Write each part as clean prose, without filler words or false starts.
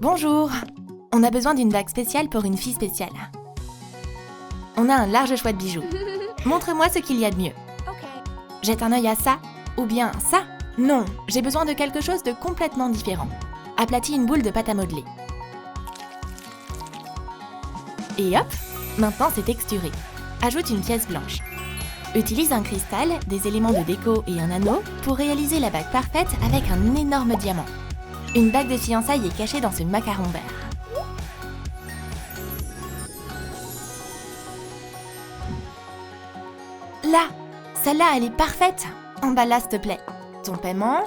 Bonjour. On a besoin d'une bague spéciale pour une fille spéciale. On a un large choix de bijoux. Montre-moi ce qu'il y a de mieux. Jette un œil à ça, ou bien ça. Non, j'ai besoin de quelque chose de complètement différent. Aplatis une boule de pâte à modeler. Et hop, maintenant c'est texturé. Ajoute une pièce blanche. Utilise un cristal, des éléments de déco et un anneau pour réaliser la bague parfaite avec un énorme diamant. Une bague de fiançailles est cachée dans ce macaron vert. Là, celle-là, elle est parfaite. Emballe-la, s'il te plaît. Ton paiement.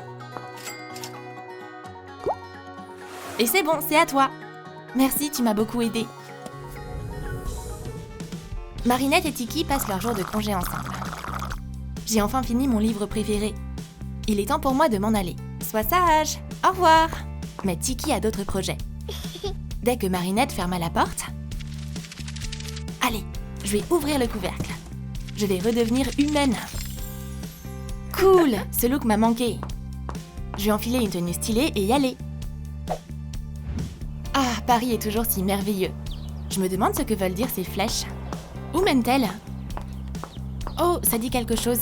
Et c'est bon, c'est à toi. Merci, tu m'as beaucoup aidé. Marinette et Tiki passent leur jour de congé ensemble. J'ai enfin fini mon livre préféré. Il est temps pour moi de m'en aller. Sois sage. Au revoir. Mais Tiki a d'autres projets. Dès que Marinette ferma la porte... Allez, je vais ouvrir le couvercle. Je vais redevenir humaine. Cool, ce look m'a manqué. Je vais enfiler une tenue stylée et y aller. Ah, Paris est toujours si merveilleux. Je me demande ce que veulent dire ces flèches. Où mènent-elles? Oh, ça dit quelque chose.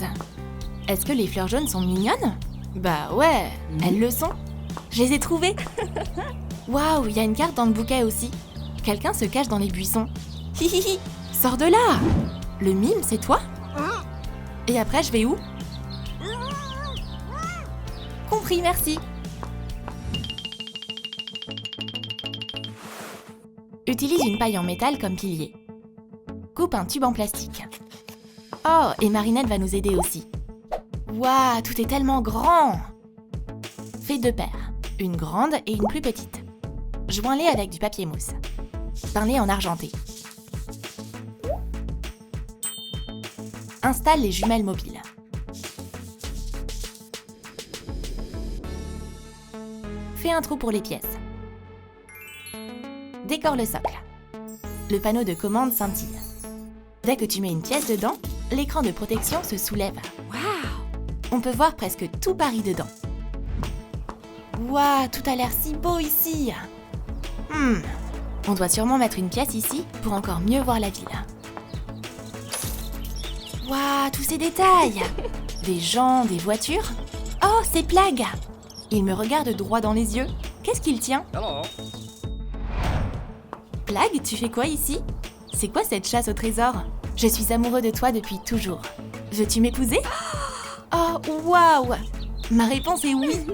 Est-ce que les fleurs jaunes sont mignonnes? Bah ouais, elles le sont. Je les ai trouvées. Waouh, il y a une carte dans le bouquet aussi. Quelqu'un se cache dans les buissons. Hihihi, sors de là! Le mime, c'est toi? Et après, je vais où? Compris, merci. Utilise une paille en métal comme pilier. Coupe un tube en plastique. Oh, et Marinette va nous aider aussi. Waouh, tout est tellement grand! Fais deux paires, une grande et une plus petite. Joins-les avec du papier mousse. Peins-les en argenté. Installe les jumelles mobiles. Fais un trou pour les pièces. Décore le socle. Le panneau de commande scintille. Dès que tu mets une pièce dedans, l'écran de protection se soulève. Waouh! On peut voir presque tout Paris dedans. Waouh, tout a l'air si beau ici! On doit sûrement mettre une pièce ici pour encore mieux voir la ville. Waouh, tous ces détails! Des gens, des voitures. Oh, c'est Plagg! Il me regarde droit dans les yeux. Qu'est-ce qu'il tient? Hello. Plagg, tu fais quoi ici? C'est quoi cette chasse au trésor? Je suis amoureux de toi depuis toujours. Veux-tu m'épouser? Oh, waouh! Ma réponse est oui!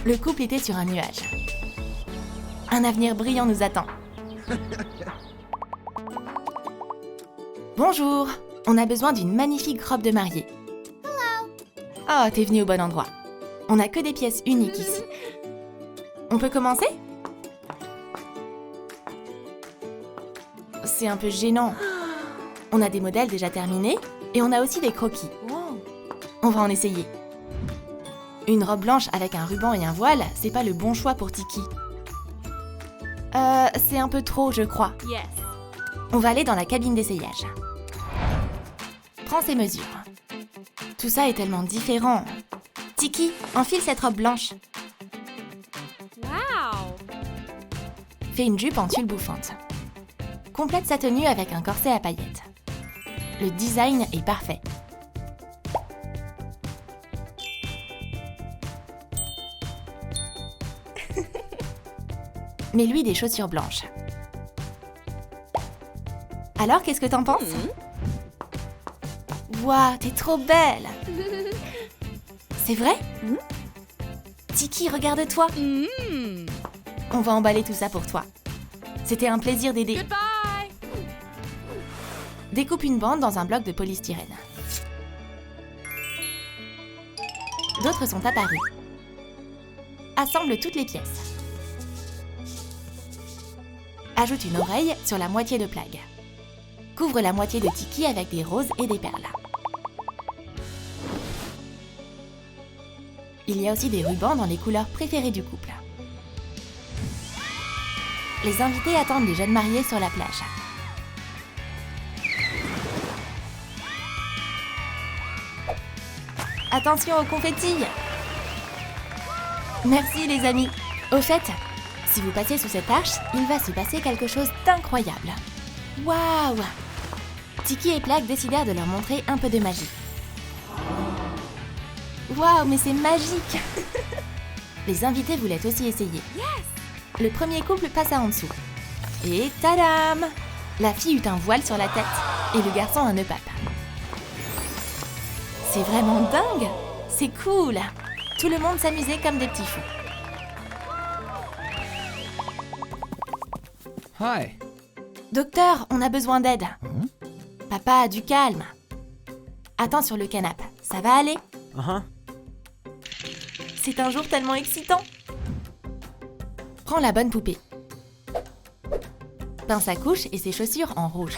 Le couple était sur un nuage. Un avenir brillant nous attend. Bonjour! On a besoin d'une magnifique robe de mariée. Oh, t'es venue au bon endroit. On n'a que des pièces uniques ici. On peut commencer? C'est un peu gênant. On a des modèles déjà terminés et on a aussi des croquis. On va en essayer. Une robe blanche avec un ruban et un voile, c'est pas le bon choix pour Tiki. C'est un peu trop, je crois. Yes. On va aller dans la cabine d'essayage. Prends ces mesures. Tout ça est tellement différent. Tiki, enfile cette robe blanche. Wow. Fais une jupe en tulle bouffante. Complète sa tenue avec un corset à paillettes. Le design est parfait. Mets-lui des chaussures blanches. Alors, qu'est-ce que t'en penses? Waouh, t'es trop belle! C'est vrai? Tiki, regarde-toi! On va emballer tout ça pour toi. C'était un plaisir d'aider. Goodbye. Découpe une bande dans un bloc de polystyrène. D'autres sont apparus. Assemble toutes les pièces. Ajoute une oreille sur la moitié de Plagg. Couvre la moitié de Tiki avec des roses et des perles. Il y a aussi des rubans dans les couleurs préférées du couple. Les invités attendent les jeunes mariés sur la plage. Attention aux confettis! Merci les amis! Au fait, Si vous passez sous cette arche, il va se passer quelque chose d'incroyable. Waouh! Tiki et Plagg décidèrent de leur montrer un peu de magie. Waouh, mais c'est magique! Les invités voulaient aussi essayer. Le premier couple passa en dessous. Et tadam! La fille eut un voile sur la tête et le garçon un nœud pape. C'est vraiment dingue! C'est cool! Tout le monde s'amusait comme des petits fous. Hi. Docteur, on a besoin d'aide. Papa, du calme. Attends sur le canapé, ça va aller? C'est un jour tellement excitant. Prends la bonne poupée. Peins sa couche et ses chaussures en rouge.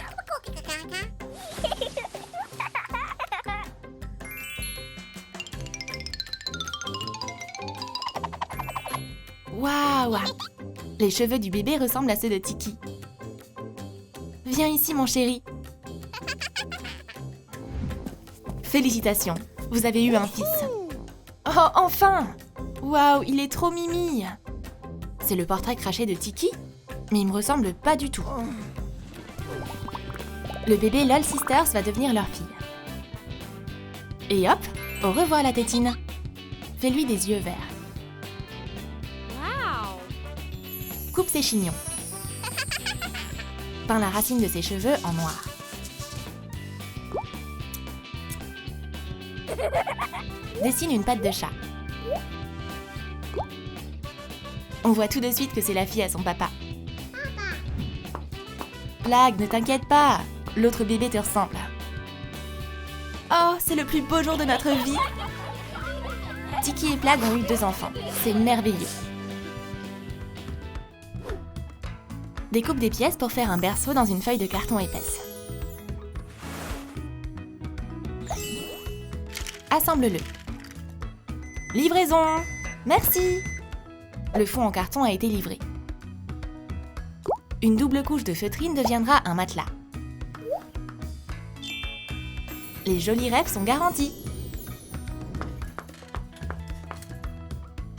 Waouh! Les cheveux du bébé ressemblent à ceux de Tiki. Viens ici, mon chéri. Félicitations, vous avez eu un fils. Oh, enfin! Waouh, il est trop mimi! C'est le portrait craché de Tiki, mais il me ressemble pas du tout. Le bébé LOL Sisters va devenir leur fille. Et hop, au revoir la tétine. Fais-lui des yeux verts. Coupe ses chignons. Peins la racine de ses cheveux en noir. Dessine une patte de chat. On voit tout de suite que c'est la fille à son papa. Plagg, ne t'inquiète pas, l'autre bébé te ressemble. Oh, c'est le plus beau jour de notre vie. Tiki et Plagg ont eu 2 enfants. C'est merveilleux. Découpe des pièces pour faire un berceau dans une feuille de carton épaisse. Assemble-le. Livraison! Merci! Le fond en carton a été livré. Une double couche de feutrine deviendra un matelas. Les jolis rêves sont garantis.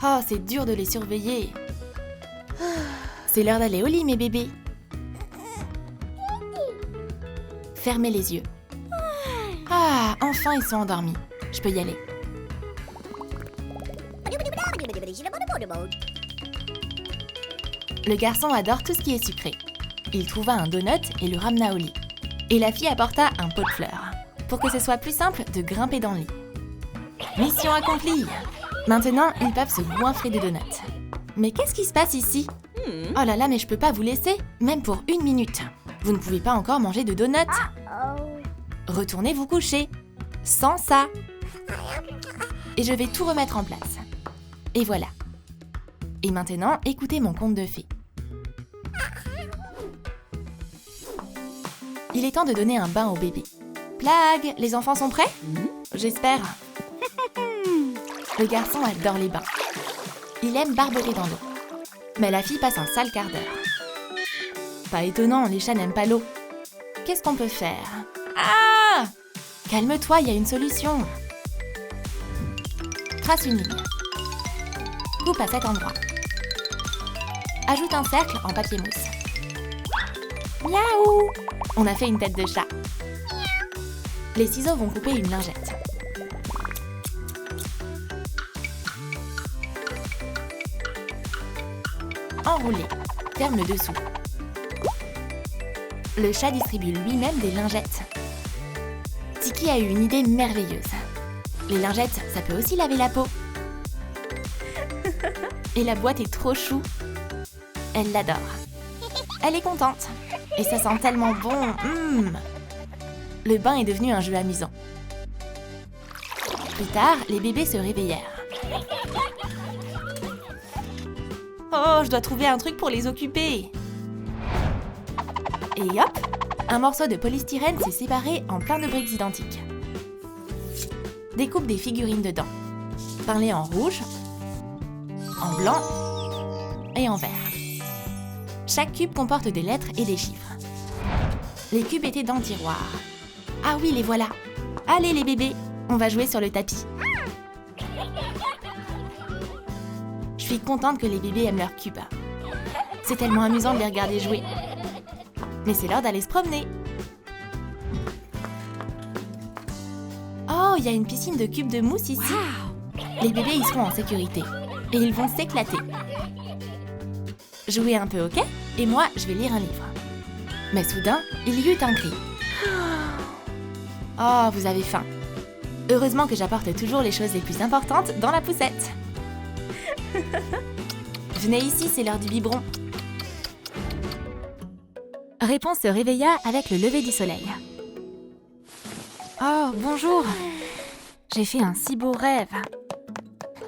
Oh, c'est dur de les surveiller. C'est l'heure d'aller au lit, mes bébés. Fermez les yeux. Ah, enfin ils sont endormis. Je peux y aller. Le garçon adore tout ce qui est sucré. Il trouva un donut et le ramena au lit. Et la fille apporta un pot de fleurs, pour que ce soit plus simple de grimper dans le lit. Mission accomplie! Maintenant, ils peuvent se goinfrer de donuts. Mais qu'est-ce qui se passe ici? Oh là là, mais je peux pas vous laisser, même pour 1 minute. Vous ne pouvez pas encore manger de donuts. Retournez vous coucher. Sans ça. Et je vais tout remettre en place. Et voilà. Et maintenant, écoutez mon conte de fées. Il est temps de donner un bain au bébé. Plagg, les enfants sont prêts? J'espère. Le garçon adore les bains. Il aime barboter dans l'eau. Mais la fille passe un sale quart d'heure. Pas étonnant, les chats n'aiment pas l'eau. Qu'est-ce qu'on peut faire? Ah! Calme-toi, il y a une solution. Trace une ligne. Coupe à cet endroit. Ajoute un cercle en papier mousse. Miaou! On a fait une tête de chat. Les ciseaux vont couper une lingette. Enroulé. Ferme le dessous. Le chat distribue lui-même des lingettes. Tiki a eu une idée merveilleuse. Les lingettes, ça peut aussi laver la peau. Et la boîte est trop chou. Elle l'adore. Elle est contente. Et ça sent tellement bon. Le bain est devenu un jeu amusant. Plus tard, les bébés se réveillèrent. Oh, je dois trouver un truc pour les occuper. Et hop, un morceau de polystyrène s'est séparé en plein de briques identiques. Découpe des figurines dedans. Peins-les en rouge, en blanc et en vert. Chaque cube comporte des lettres et des chiffres. Les cubes étaient dans le tiroir. Ah oui, les voilà. Allez les bébés, on va jouer sur le tapis. Je suis contente que les bébés aiment leurs cubes. C'est tellement amusant de les regarder jouer. Mais c'est l'heure d'aller se promener. Oh, il y a une piscine de cubes de mousse ici. Les bébés y seront en sécurité. Et ils vont s'éclater. Jouez un peu, ok? Et moi, je vais lire un livre. Mais soudain, il y eut un cri. Oh, vous avez faim. Heureusement que j'apporte toujours les choses les plus importantes dans la poussette. Venez ici, c'est l'heure du biberon. Réponse se réveilla avec le lever du soleil. Oh, bonjour. J'ai fait un si beau rêve.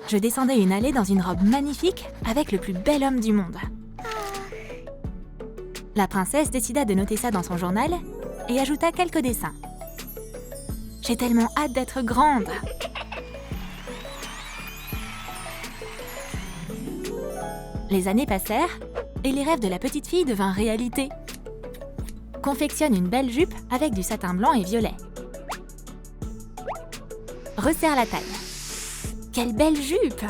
Je descendais une allée dans une robe magnifique avec le plus bel homme du monde. La princesse décida de noter ça dans son journal et ajouta quelques dessins. J'ai tellement hâte d'être grande. Les années passèrent et les rêves de la petite fille devinrent réalité. Confectionne une belle jupe avec du satin blanc et violet. Resserre la taille. Quelle belle jupe!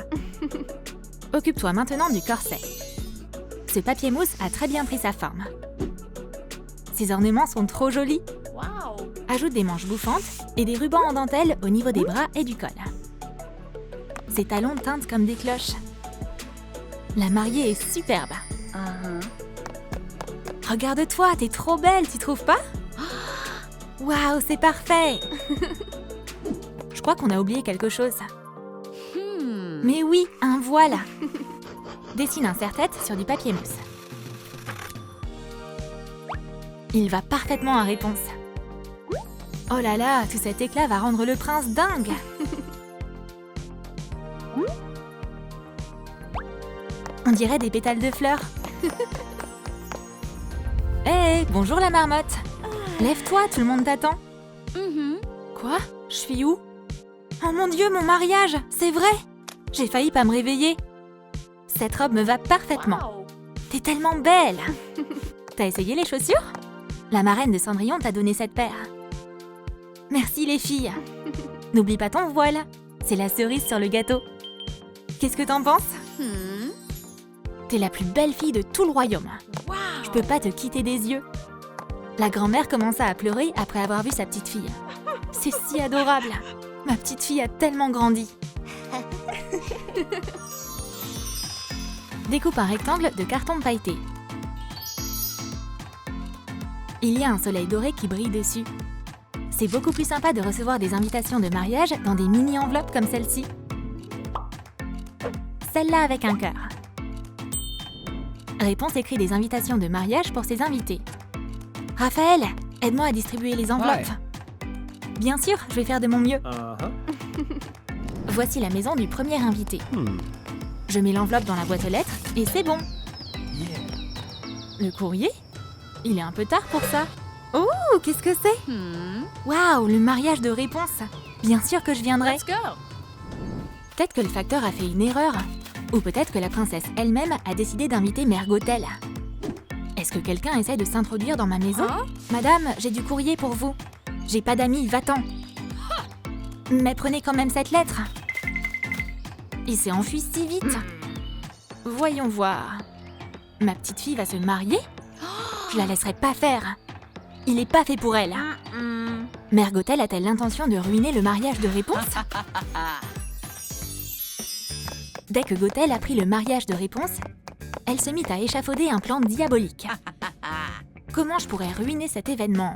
Occupe-toi maintenant du corset. Ce papier mousse a très bien pris sa forme. Ces ornements sont trop jolis. Ajoute des manches bouffantes et des rubans en dentelle au niveau des bras et du col. Ses talons teintent comme des cloches. La mariée est superbe. Regarde-toi, t'es trop belle, tu trouves pas? Waouh, c'est parfait! Je crois qu'on a oublié quelque chose. Mais oui, un voile. Dessine un serre-tête sur du papier mousse. Il va parfaitement à Réponse. Oh là là, tout cet éclat va rendre le prince dingue. On dirait des pétales de fleurs. Hé, bonjour la marmotte. Lève-toi, tout le monde t'attend. Quoi? Je suis où? Oh mon Dieu, mon mariage, c'est vrai! J'ai failli pas me réveiller. Cette robe me va parfaitement. T'es tellement belle. T'as essayé les chaussures? La marraine de Cendrillon t'a donné cette paire. Merci les filles. N'oublie pas ton voile. C'est la cerise sur le gâteau. Qu'est-ce que t'en penses? T'es la plus belle fille de tout le royaume. Je peux pas te quitter des yeux. La grand-mère commença à pleurer après avoir vu sa petite fille. C'est si adorable. Ma petite fille a tellement grandi. Découpe un rectangle de carton pailleté. Il y a un soleil doré qui brille dessus. C'est beaucoup plus sympa de recevoir des invitations de mariage dans des mini-enveloppes comme celle-ci. Celle-là avec un cœur. Réponse écrit des invitations de mariage pour ses invités. Raphaël, aide-moi à distribuer les enveloppes. Bien sûr, je vais faire de mon mieux. Voici la maison du premier invité. Je mets l'enveloppe dans la boîte aux lettres et c'est bon. Le courrier? Il est un peu tard pour ça. Oh, qu'est-ce que c'est? Waouh, le mariage de Réponse. Bien sûr que je viendrai. Peut-être que le facteur a fait une erreur. Ou peut-être que la princesse elle-même a décidé d'inviter Mère Gothel. Est-ce que quelqu'un essaie de s'introduire dans ma maison? Madame, j'ai du courrier pour vous. J'ai pas d'amis, va-t'en. Mais prenez quand même cette lettre. Il s'est enfui si vite. Voyons voir. Ma petite fille va se marier? Je la laisserai pas faire. Il est pas fait pour elle. Mère Gothel a-t-elle l'intention de ruiner le mariage de Réponse? Dès que Gothel apprit le mariage de Réponse, elle se mit à échafauder un plan diabolique. Comment je pourrais ruiner cet événement?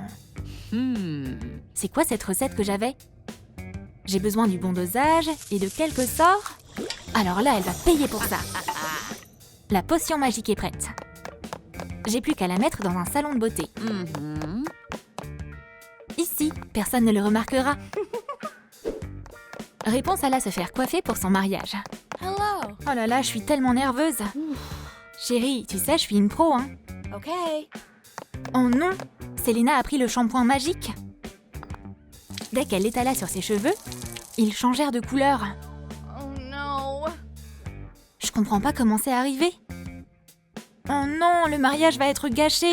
C'est quoi cette recette que j'avais? J'ai besoin du bon dosage et de quelques sorts. Alors là, elle va payer pour ça. La potion magique est prête. J'ai plus qu'à la mettre dans un salon de beauté. Ici, personne ne le remarquera. Réponse alla se faire coiffer pour son mariage. Oh là là, je suis tellement nerveuse. Chérie, tu sais, je suis une pro, hein. Oh non, Selena a pris le shampoing magique. Dès qu'elle l'étala sur ses cheveux, ils changèrent de couleur. Je comprends pas comment c'est arrivé. Oh non, le mariage va être gâché.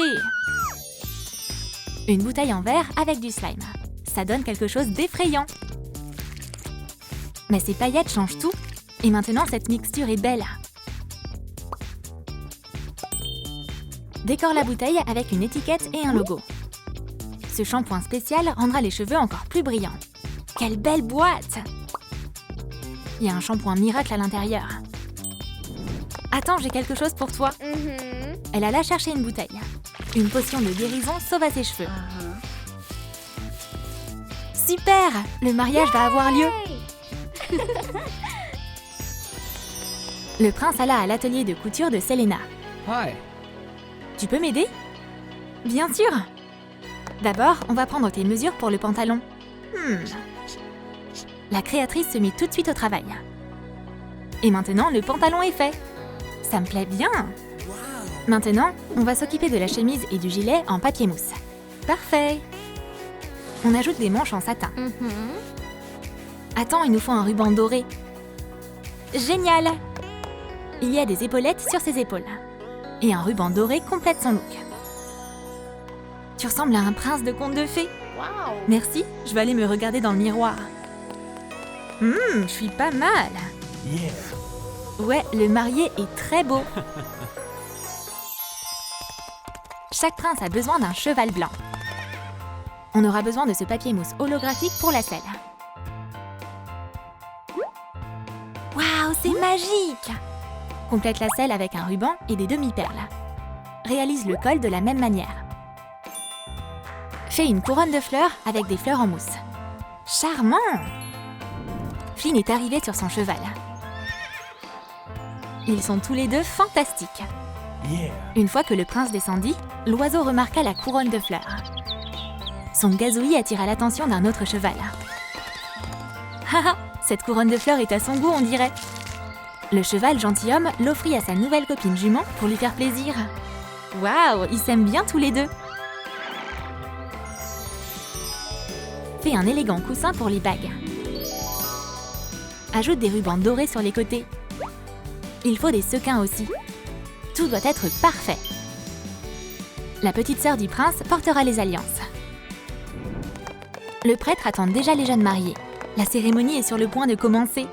Une bouteille en verre avec du slime. Ça donne quelque chose d'effrayant. Mais ces paillettes changent tout. Et maintenant, cette mixture est belle. Décore la bouteille avec une étiquette et un logo. Ce shampoing spécial rendra les cheveux encore plus brillants. Quelle belle boîte! Il y a un shampoing miracle à l'intérieur. Attends, j'ai quelque chose pour toi. Elle alla chercher une bouteille. Une potion de guérison sauva ses cheveux. Super! Le mariage va avoir lieu. Le prince alla à l'atelier de couture de Selena. Hi. Tu peux m'aider? Bien sûr! D'abord, on va prendre tes mesures pour le pantalon. La créatrice se met tout de suite au travail. Et maintenant, le pantalon est fait. Ça me plaît bien! Maintenant, on va s'occuper de la chemise et du gilet en papier mousse. Parfait! On ajoute des manches en satin. Attends, il nous faut un ruban doré. Génial! Il y a des épaulettes sur ses épaules. Et un ruban doré complète son look. Tu ressembles à un prince de conte de fées. Wow. Merci, je vais aller me regarder dans le miroir. Je suis pas mal. Yeah. Ouais, le marié est très beau. Chaque prince a besoin d'un cheval blanc. On aura besoin de ce papier mousse holographique pour la selle. Waouh, c'est magique! Complète la selle avec un ruban et des demi-perles. Réalise le col de la même manière. Fais une couronne de fleurs avec des fleurs en mousse. Charmant! Flynn est arrivé sur son cheval. Ils sont tous les deux fantastiques. Yeah. Une fois que le prince descendit, l'oiseau remarqua la couronne de fleurs. Son gazouillis attira l'attention d'un autre cheval. Haha, cette couronne de fleurs est à son goût, on dirait. Le cheval gentilhomme l'offrit à sa nouvelle copine jument pour lui faire plaisir. Waouh, ils s'aiment bien tous les deux. Fais un élégant coussin pour les bagues. Ajoute des rubans dorés sur les côtés. Il faut des sequins aussi. Tout doit être parfait. La petite sœur du prince portera les alliances. Le prêtre attend déjà les jeunes mariés. La cérémonie est sur le point de commencer.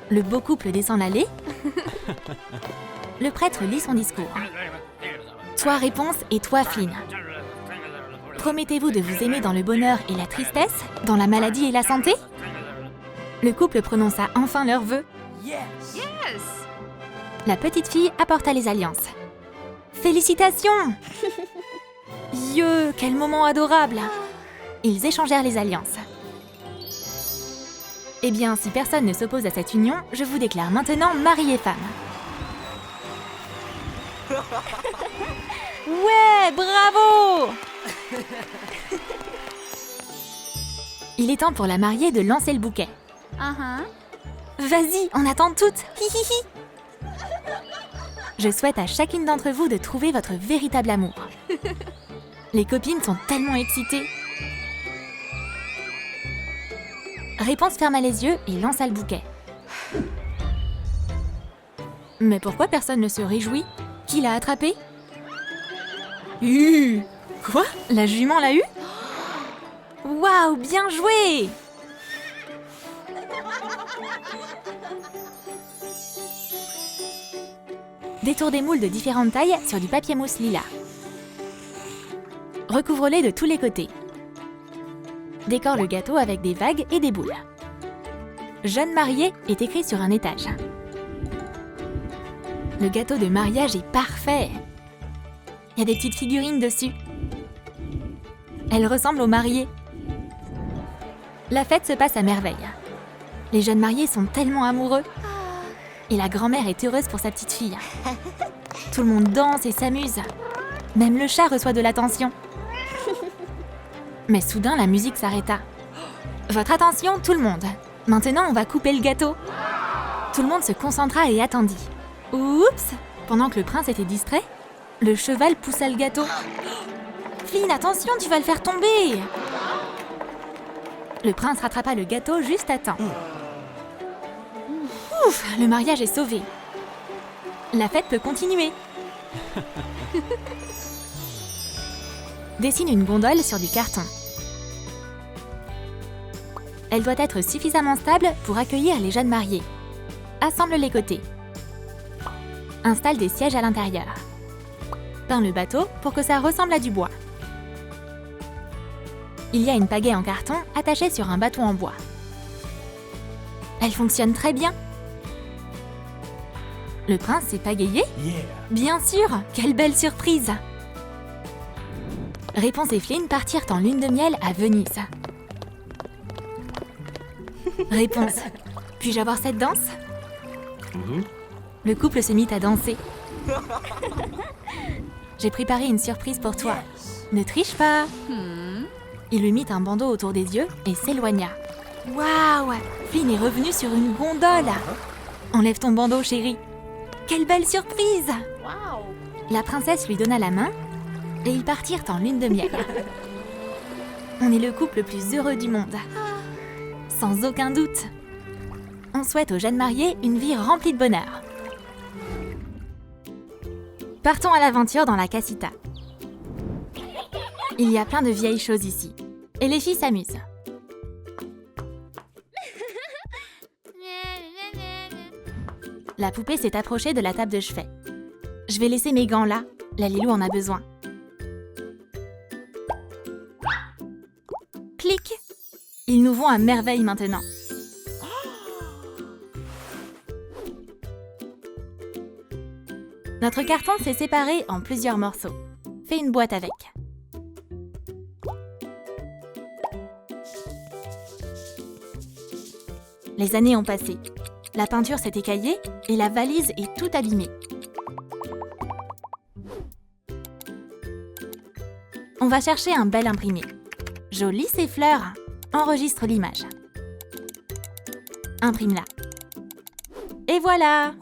Le beau couple descend l'allée. Le prêtre lit son discours. Toi, réponse, et toi, Flynn. Promettez-vous de vous aimer dans le bonheur et la tristesse, dans la maladie et la santé? Le couple prononça enfin leurs vœux. Yes. La petite fille apporta les alliances. Félicitations! Yeux, quel moment adorable! Ils échangèrent les alliances. Eh bien, si personne ne s'oppose à cette union, je vous déclare maintenant mari et femme. Ouais, bravo! Il est temps pour la mariée de lancer le bouquet. Vas-y, on attend toutes! Hi hi hi! Je souhaite à chacune d'entre vous de trouver votre véritable amour. Les copines sont tellement excitées. Réponse ferma les yeux et lança le bouquet. Mais pourquoi personne ne se réjouit? Qui l'a attrapé? Quoi? La jument l'a eu? Waouh, bien joué! Détourne des moules de différentes tailles sur du papier mousse lilas. Recouvre-les de tous les côtés. Décore le gâteau avec des vagues et des boules. Jeune mariée est écrit sur un étage. Le gâteau de mariage est parfait. Il y a des petites figurines dessus. Elle ressemble aux mariés. La fête se passe à merveille. Les jeunes mariés sont tellement amoureux. Et la grand-mère est heureuse pour sa petite fille. Tout le monde danse et s'amuse. Même le chat reçoit de l'attention. Mais soudain, la musique s'arrêta. Votre attention, tout le monde. Maintenant, on va couper le gâteau. Tout le monde se concentra et attendit. Oups! Pendant que le prince était distrait, le cheval poussa le gâteau. Flynn, attention, tu vas le faire tomber! Le prince rattrapa le gâteau juste à temps. Ouf, le mariage est sauvé. La fête peut continuer. Dessine une gondole sur du carton. Elle doit être suffisamment stable pour accueillir les jeunes mariés. Assemble les côtés. Installe des sièges à l'intérieur. Peins le bateau pour que ça ressemble à du bois. Il y a une pagaie en carton attachée sur un bâton en bois. Elle fonctionne très bien. Le prince s'est pagayé? Yeah. Bien sûr, quelle belle surprise! Réponse et Flynn partirent en lune de miel à Venise. Réponse, puis-je avoir cette danse? Le couple se mit à danser. J'ai préparé une surprise pour toi. Ne triche pas. Il lui mit un bandeau autour des yeux et s'éloigna. Waouh! Flynn est revenu sur une gondole. Enlève ton bandeau, chérie. Quelle belle surprise! La princesse lui donna la main et ils partirent en lune de miel. On est le couple le plus heureux du monde. Sans aucun doute. On souhaite aux jeunes mariés une vie remplie de bonheur. Partons à l'aventure dans la casita. Il y a plein de vieilles choses ici. Et les filles s'amusent. La poupée s'est approchée de la table de chevet. Je vais laisser mes gants là. La Lilou en a besoin. Clic! Ils nous vont à merveille maintenant. Notre carton s'est séparé en plusieurs morceaux. Fais une boîte avec. Les années ont passé. La peinture s'est écaillée et la valise est toute abîmée. On va chercher un bel imprimé. Joli ces fleurs. Enregistre l'image. Imprime-la. Et voilà!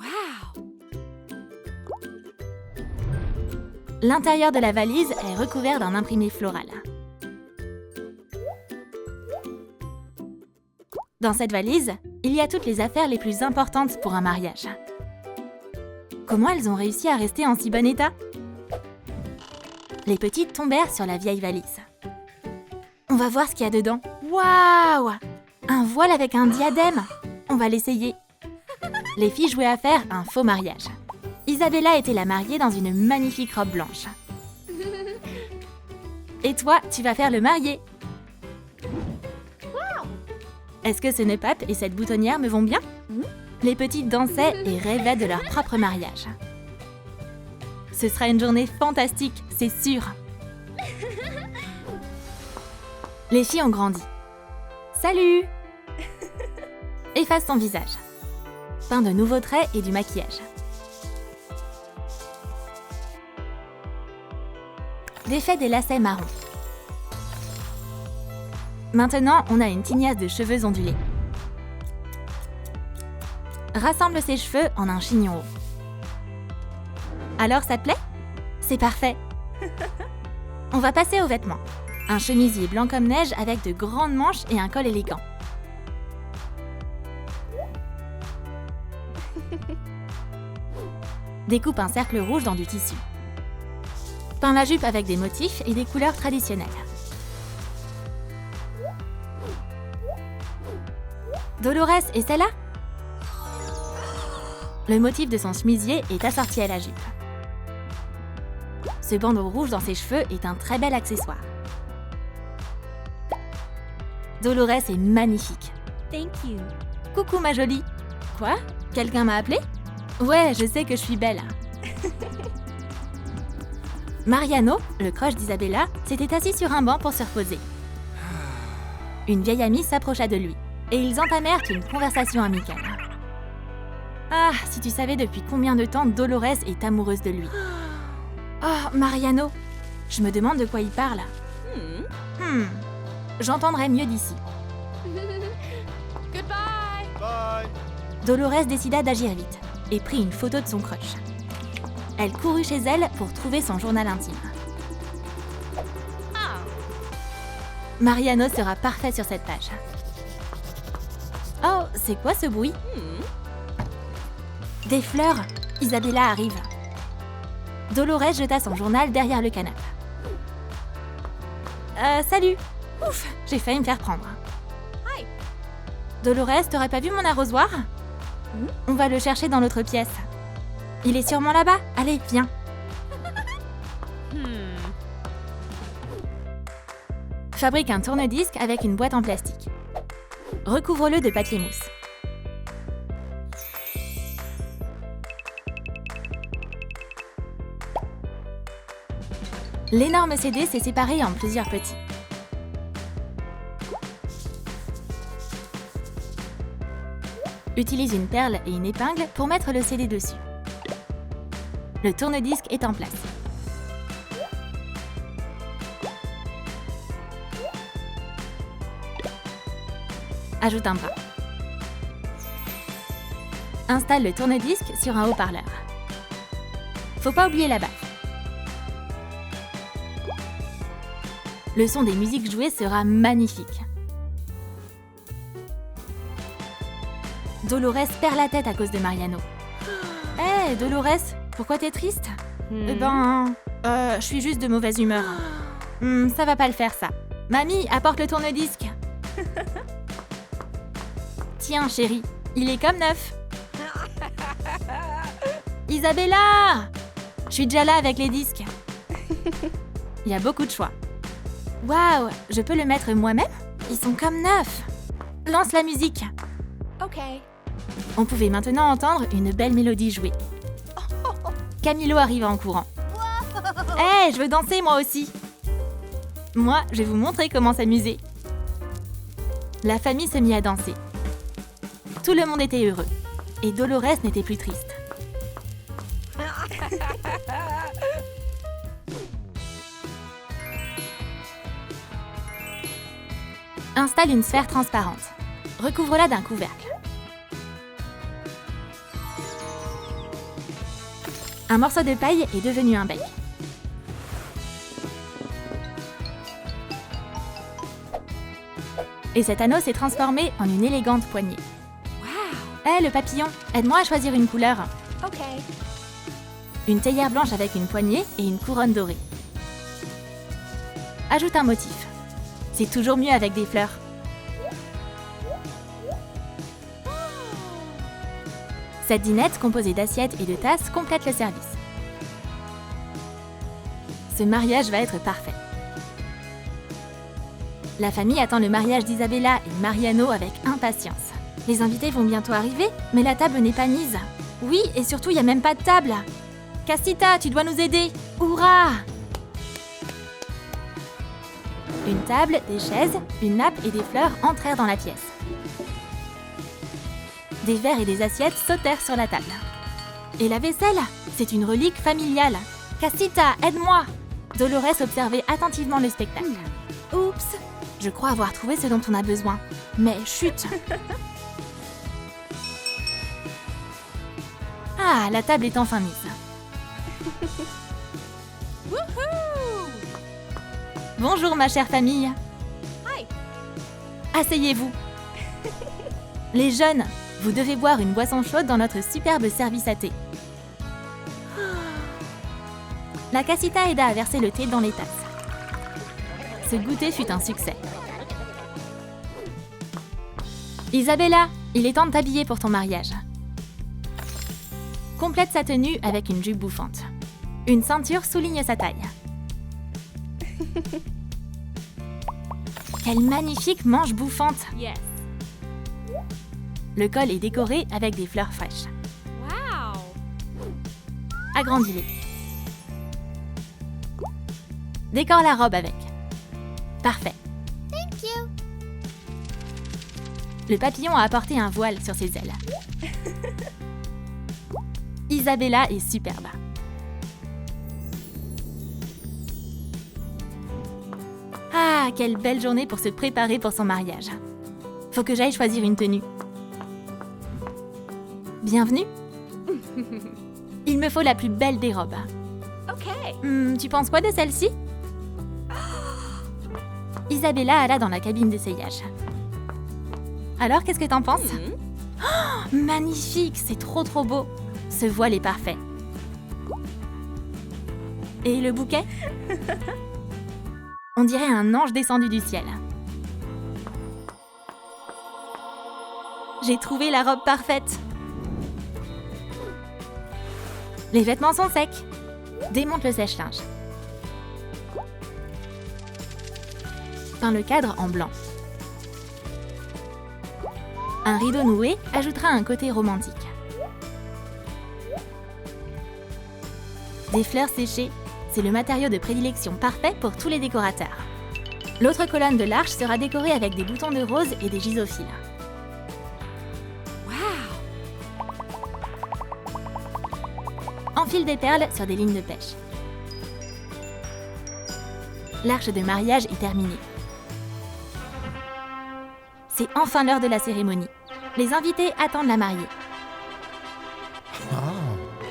L'intérieur de la valise est recouvert d'un imprimé floral. Dans cette valise, il y a toutes les affaires les plus importantes pour un mariage. Comment elles ont réussi à rester en si bon état? Les petites tombèrent sur la vieille valise. On va voir ce qu'il y a dedans. Waouh! Un voile avec un diadème. On va l'essayer. Les filles jouaient à faire un faux mariage. Isabella était la mariée dans une magnifique robe blanche. Et toi, tu vas faire le marié. Est-ce que ce nœud pape et cette boutonnière me vont bien? Les petites dansaient et rêvaient de leur propre mariage. Ce sera une journée fantastique, c'est sûr. Les filles ont grandi. Salut! Efface ton visage. Peins de nouveaux traits et du maquillage. Défais des lacets marrons. Maintenant, on a une tignasse de cheveux ondulés. Rassemble ses cheveux en un chignon haut. Alors, ça te plaît? C'est parfait. On va passer aux vêtements. Un chemisier blanc comme neige avec de grandes manches et un col élégant. Découpe un cercle rouge dans du tissu. Peins la jupe avec des motifs et des couleurs traditionnelles. Dolores, et celle-là? Le motif de son chemisier est assorti à la jupe. Ce bandeau rouge dans ses cheveux est un très bel accessoire. Dolores est magnifique. Thank you. Coucou ma jolie. Quoi? Quelqu'un m'a appelée? Ouais, je sais que je suis belle. Mariano, le crush d'Isabella, s'était assis sur un banc pour se reposer. Une vieille amie s'approcha de lui et ils entamèrent une conversation amicale. Ah, si tu savais depuis combien de temps Dolores est amoureuse de lui. Oh, Mariano, je me demande de quoi il parle. J'entendrai mieux d'ici. Goodbye. Bye. Dolores décida d'agir vite et prit une photo de son crush. Elle courut chez elle pour trouver son journal intime. Mariano sera parfait sur cette page. Oh, c'est quoi ce bruit? Des fleurs! Isabella arrive. Dolores jeta son journal derrière le canapé. Salut! Ouf, j'ai failli me faire prendre. Hi. Dolores, t'aurais pas vu mon arrosoir? On va le chercher dans l'autre pièce. Il est sûrement là-bas. Allez, viens. Fabrique un tourne-disque avec une boîte en plastique. Recouvre-le de papier mousse. L'énorme CD s'est séparé en plusieurs petits. Utilise une perle et une épingle pour mettre le CD dessus. Le tourne-disque est en place. Ajoute un bras. Installe le tourne-disque sur un haut-parleur. Faut pas oublier la baffe. Le son des musiques jouées sera magnifique. Dolores perd la tête à cause de Mariano. Hé, Dolores, pourquoi t'es triste? Je suis juste de mauvaise humeur. Ça va pas le faire, ça. Mamie, apporte le tourne-disque. Tiens, chérie, il est comme neuf. Isabella! Je suis déjà là avec les disques. Il y a beaucoup de choix. Waouh, je peux le mettre moi-même? Ils sont comme neufs. Lance la musique. Ok. On pouvait maintenant entendre une belle mélodie jouer. Camilo arrive en courant. Hé, je veux danser moi aussi. Moi, je vais vous montrer comment s'amuser. La famille se mit à danser. Tout le monde était heureux. Et Dolores n'était plus triste. Installe une sphère transparente. Recouvre-la d'un couvercle. Un morceau de paille est devenu un bec. Et cet anneau s'est transformé en une élégante poignée. Hé, le papillon, aide-moi à choisir une couleur. Ok. Une théière blanche avec une poignée et une couronne dorée. Ajoute un motif. C'est toujours mieux avec des fleurs. Cette dinette composée d'assiettes et de tasses complète le service. Ce mariage va être parfait. La famille attend le mariage d'Isabella et Mariano avec impatience. Les invités vont bientôt arriver, mais la table n'est pas mise. Oui, et surtout, il n'y a même pas de table. Castita, tu dois nous aider. Hourra! Une table, des chaises, une nappe et des fleurs entrèrent dans la pièce. Des verres et des assiettes sautèrent sur la table. Et la vaisselle? C'est une relique familiale. Castita, aide-moi! Dolores observait attentivement le spectacle. Oups! Je crois avoir trouvé ce dont on a besoin. Mais chut! Ah, la table est enfin mise. Bonjour ma chère famille. Hi. Asseyez-vous. Les jeunes, vous devez boire une boisson chaude dans notre superbe service à thé. La Casita aida à verser le thé dans les tasses. Ce goûter fut un succès. Isabella, il est temps de t'habiller pour ton mariage. Complète sa tenue avec une jupe bouffante. Une ceinture souligne sa taille. Quelle magnifique manche bouffante! Yes. Le col est décoré avec des fleurs fraîches. Wow. Agrandis-les. Décore la robe avec. Parfait. Thank you. Le papillon a apporté un voile sur ses ailes. Isabella est superbe. Ah, quelle belle journée pour se préparer pour son mariage. Faut que j'aille choisir une tenue. Bienvenue. Il me faut la plus belle des robes. Ok. Tu penses quoi de celle-ci? Isabella alla dans la cabine d'essayage. Alors, qu'est-ce que t'en penses? Oh, magnifique, c'est trop beau. Ce voile est parfait. Et le bouquet? On dirait un ange descendu du ciel. J'ai trouvé la robe parfaite. Les vêtements sont secs. Démonte le sèche-linge. peint le cadre en blanc. Un rideau noué ajoutera un côté romantique. Des fleurs séchées, c'est le matériau de prédilection parfait pour tous les décorateurs. L'autre colonne de l'arche sera décorée avec des boutons de rose et des gisophiles. Wow. Enfile des perles sur des lignes de pêche. L'arche de mariage est terminée. C'est enfin l'heure de la cérémonie. Les invités attendent la mariée.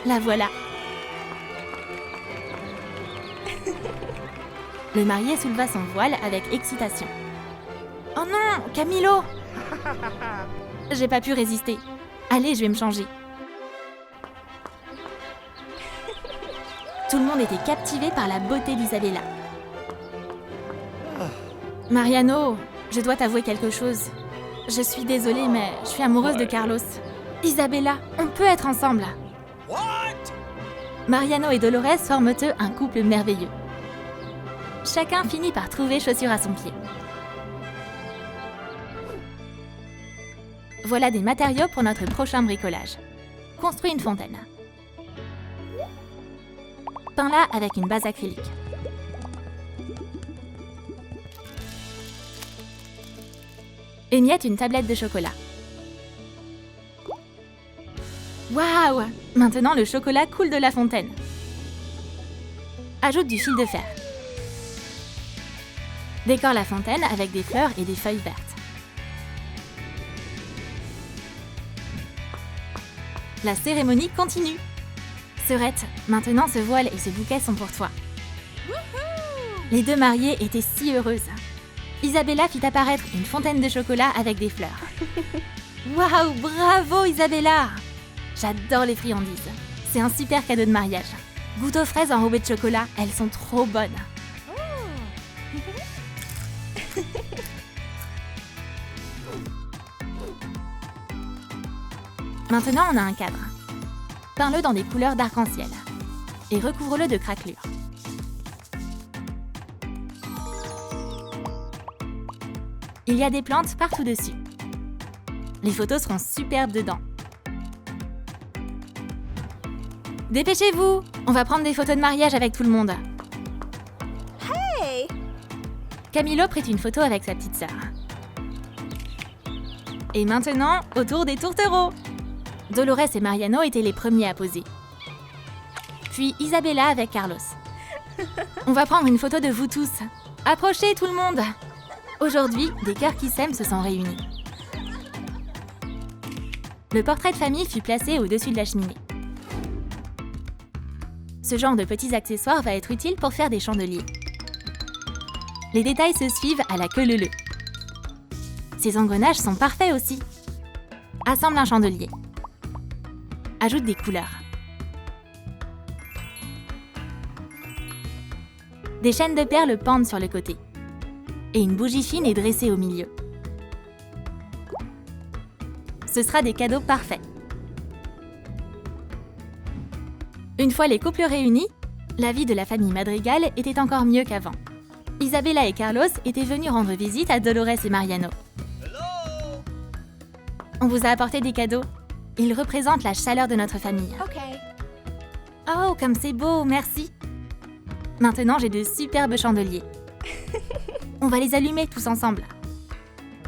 La voilà. Le marié souleva son voile avec excitation. Oh non, Camilo! J'ai pas pu résister. Allez, je vais me changer. Tout le monde était captivé par la beauté d'Isabella. Mariano, je dois t'avouer quelque chose. Je suis désolée, mais je suis amoureuse de Carlos. Isabella, on peut être ensemble. Mariano et Dolores forment eux un couple merveilleux. Chacun finit par trouver chaussure à son pied. Voilà des matériaux pour notre prochain bricolage. Construis une fontaine. Peins-la avec une base acrylique. Émiette une tablette de chocolat. Waouh! Maintenant le chocolat coule de la fontaine. Ajoute du fil de fer. Décore la fontaine avec des fleurs et des feuilles vertes. La cérémonie continue. Serette, maintenant ce voile et ce bouquet sont pour toi. Les deux mariées étaient si heureuses. Isabella fit apparaître une fontaine de chocolat avec des fleurs. Waouh, bravo Isabella! J'adore les friandises. C'est un super cadeau de mariage. Goûte aux fraises enrobées de chocolat, elles sont trop bonnes. Maintenant, on a un cadre. Peins-le dans des couleurs d'arc-en-ciel et recouvre-le de craquelures. Il y a des plantes partout dessus. Les photos seront superbes dedans. Dépêchez-vous! On va prendre des photos de mariage avec tout le monde. Hey! Camilo prit une photo avec sa petite sœur. Et maintenant, autour des tourtereaux. Dolores et Mariano étaient les premiers à poser. Puis Isabella avec Carlos. On va prendre une photo de vous tous. Approchez tout le monde! Aujourd'hui, des cœurs qui s'aiment se sont réunis. Le portrait de famille fut placé au-dessus de la cheminée. Ce genre de petits accessoires va être utile pour faire des chandeliers. Les détails se suivent à la queue leu-leu. Ces engrenages sont parfaits aussi. Assemble un chandelier. Ajoute des couleurs. Des chaînes de perles pendent sur le côté. Et une bougie fine est dressée au milieu. Ce sera des cadeaux parfaits. Une fois les couples réunis, la vie de la famille Madrigal était encore mieux qu'avant. Isabella et Carlos étaient venus rendre visite à Dolores et Mariano. On vous a apporté des cadeaux. Ils représentent la chaleur de notre famille. Okay. Oh, comme c'est beau, merci. Maintenant, j'ai de superbes chandeliers. On va les allumer tous ensemble.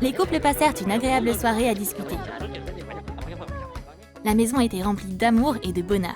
Les couples passèrent une agréable soirée à discuter. La maison était remplie d'amour et de bonheur.